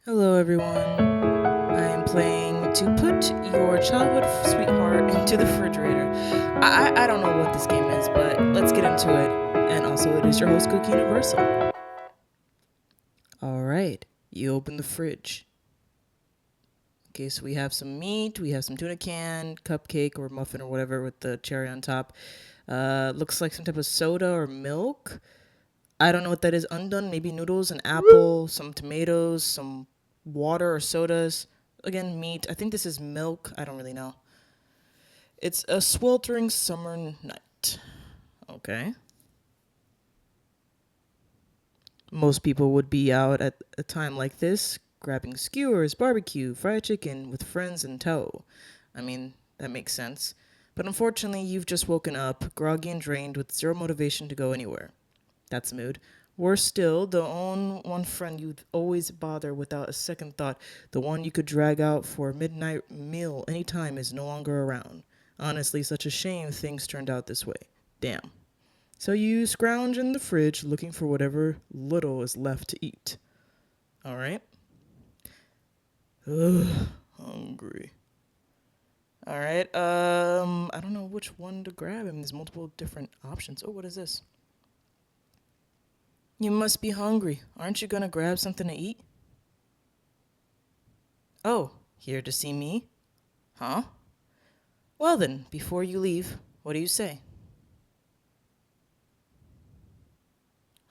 Hello, everyone. I am playing to put your childhood sweetheart into the refrigerator. I don't know what this game is, but let's get into it. And also, it is your host, Cookie Universal. All right, you open the fridge. Okay, so we have some meat, we have some tuna can, cupcake or muffin or whatever with the cherry on top. Looks like some type of soda or milk. I don't know what that is. Undone, maybe noodles, an apple, some tomatoes, some water or sodas. Again, meat. I think this is milk. I don't really know. It's a sweltering summer night. Okay. Most people would be out at a time like this, grabbing skewers, barbecue, fried chicken with friends in tow. I mean, that makes sense. But unfortunately, you've just woken up, groggy and drained, with zero motivation to go anywhere. That's a mood. Worse still, the one friend you'd always bother without a second thought, the one you could drag out for a midnight meal anytime, is no longer around. Honestly, such a shame things turned out this way. Damn. So you scrounge in the fridge looking for whatever little is left to eat. Alright? Ugh, hungry. Alright, I don't know which one to grab. I mean, there's multiple different options. Oh, what is this? You must be hungry. Aren't you gonna grab something to eat? Oh, here to see me? Huh? Well then, before you leave, what do you say?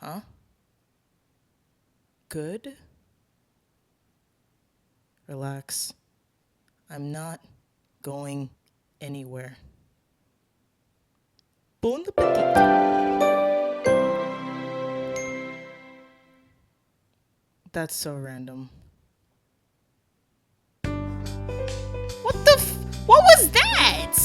Huh? Good? Relax. I'm not going anywhere. Bon appetit. That's so random. What was that?